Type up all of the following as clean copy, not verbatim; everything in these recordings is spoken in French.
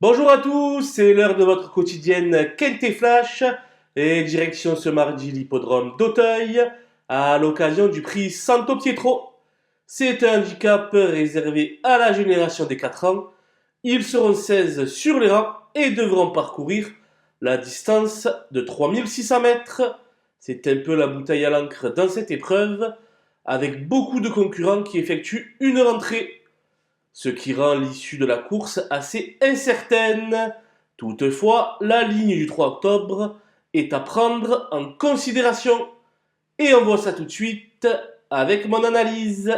Bonjour à tous, c'est l'heure de votre quotidienne Quintet Flash et direction ce mardi l'hippodrome d'Auteuil à l'occasion du prix Santo Pietro. C'est un handicap réservé à la génération des 4 ans. Ils seront 16 sur les rangs et devront parcourir la distance de 3600 mètres. C'est un peu la bouteille à l'encre dans cette épreuve avec beaucoup de concurrents qui effectuent une rentrée, ce qui rend l'issue de la course assez incertaine. Toutefois, la ligne du 3 octobre est à prendre en considération. Et on voit ça tout de suite avec mon analyse.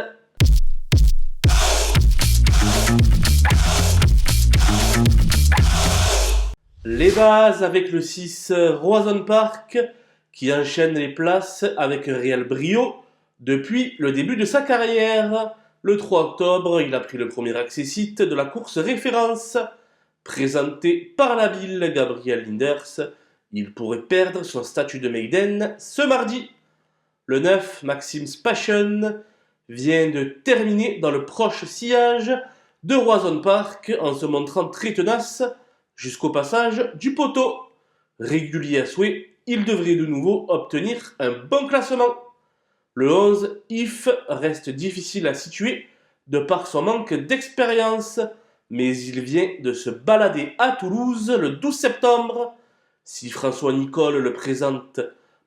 Les bases avec le 6 Roison Park qui enchaîne les places avec un réel brio depuis le début de sa carrière. Le 3 octobre, il a pris le premier accessite de la course référence. Présenté par l'habile Gabriel Linders, il pourrait perdre son statut de maiden ce mardi. Le 9, Maxim's Passion, vient de terminer dans le proche sillage de Roison Park en se montrant très tenace jusqu'au passage du poteau. Régulier à souhait, il devrait de nouveau obtenir un bon classement. Le 11, If, reste difficile à situer de par son manque d'expérience, mais il vient de se balader à Toulouse le 12 septembre. Si François Nicole le présente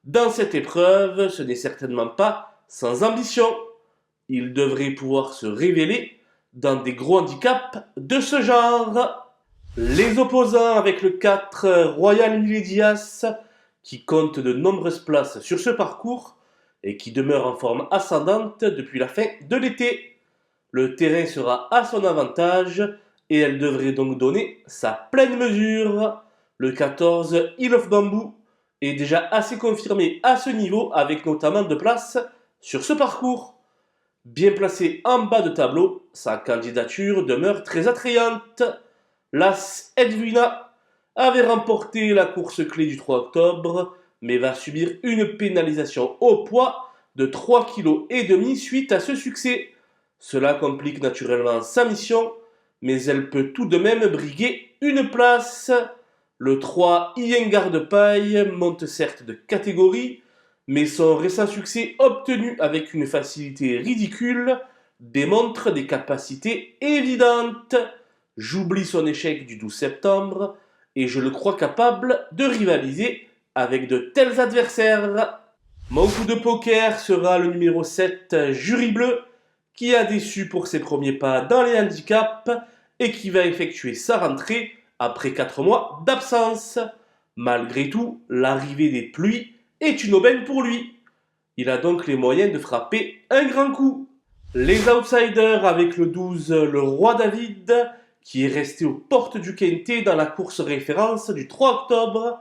dans cette épreuve, ce n'est certainement pas sans ambition. Il devrait pouvoir se révéler dans des gros handicaps de ce genre. Les opposants avec le 4 Royal Miledias, qui compte de nombreuses places sur ce parcours et qui demeure en forme ascendante depuis la fin de l'été. Le terrain sera à son avantage et elle devrait donc donner sa pleine mesure. Le 14 Hill of Bamboo est déjà assez confirmé à ce niveau avec notamment 2 places sur ce parcours. Bien placé en bas de tableau, sa candidature demeure très attrayante. L'As Edwina avait remporté la course clé du 3 octobre, mais va subir une pénalisation au poids de 3,5 kg suite à ce succès. Cela complique naturellement sa mission, mais elle peut tout de même briguer une place. Le 3 Iyengar de Paille monte certes de catégorie, mais son récent succès obtenu avec une facilité ridicule démontre des capacités évidentes. J'oublie son échec du 12 septembre et je le crois capable de rivaliser avec de tels adversaires. Mon coup de poker sera le numéro 7, Jury Bleu, qui a déçu pour ses premiers pas dans les handicaps et qui va effectuer sa rentrée après 4 mois d'absence. Malgré tout, l'arrivée des pluies est une aubaine pour lui. Il a donc les moyens de frapper un grand coup. Les outsiders avec le 12, le Roi David, qui est resté aux portes du Quintet dans la course référence du 3 octobre.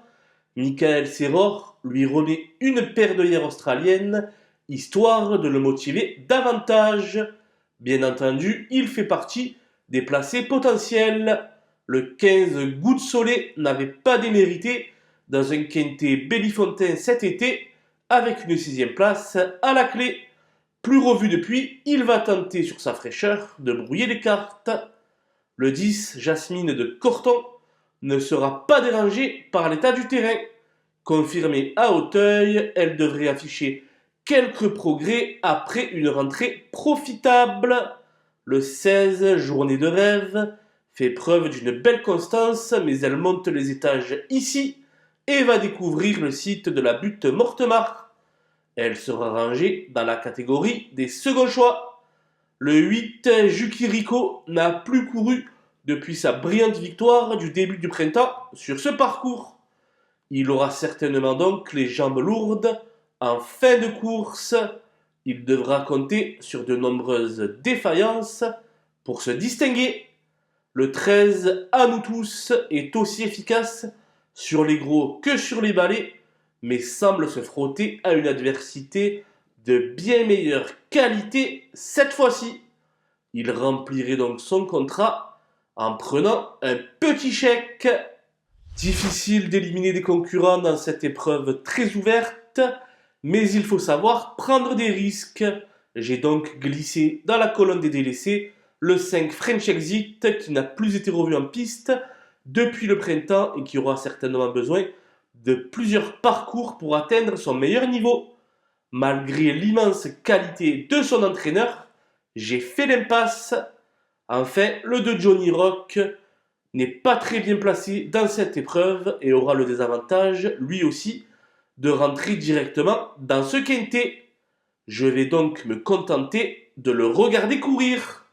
Michael Serror lui remet une paire d'œillères australiennes, histoire de le motiver davantage. Bien entendu, il fait partie des placés potentiels. Le 15 Good Soleil n'avait pas démérité dans un Quintet Bellefontaine cet été, avec une 6ème place à la clé. Plus revu depuis, il va tenter sur sa fraîcheur de brouiller les cartes. Le 10, Jasmine de Corton, ne sera pas dérangée par l'état du terrain. Confirmée à Auteuil, elle devrait afficher quelques progrès après une rentrée profitable. Le 16, Journée de rêve, fait preuve d'une belle constance, mais elle monte les étages ici et va découvrir le site de la butte Mortemart. Elle sera rangée dans la catégorie des seconds choix. Le 8, Jukiriko, n'a plus couru depuis sa brillante victoire du début du printemps sur ce parcours. Il aura certainement donc les jambes lourdes en fin de course. Il devra compter sur de nombreuses défaillances pour se distinguer. Le 13, À nous tous, est aussi efficace sur les gros que sur les balais, mais semble se frotter à une adversité de bien meilleure qualité cette fois-ci. Il remplirait donc son contrat en prenant un petit chèque. Difficile d'éliminer des concurrents dans cette épreuve très ouverte, mais il faut savoir prendre des risques. J'ai donc glissé dans la colonne des délaissés le 5 French Exit qui n'a plus été revu en piste depuis le printemps et qui aura certainement besoin de plusieurs parcours pour atteindre son meilleur niveau. Malgré l'immense qualité de son entraîneur, j'ai fait l'impasse. Enfin, le de Johnny Rock n'est pas très bien placé dans cette épreuve et aura le désavantage, lui aussi, de rentrer directement dans ce quintet. Je vais donc me contenter de le regarder courir.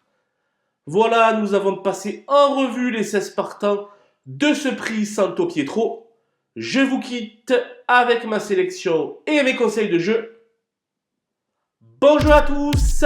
Voilà, nous avons passé en revue les 16 partants de ce prix Santo Pietro. Je vous quitte avec ma sélection et mes conseils de jeu. Bonjour à tous!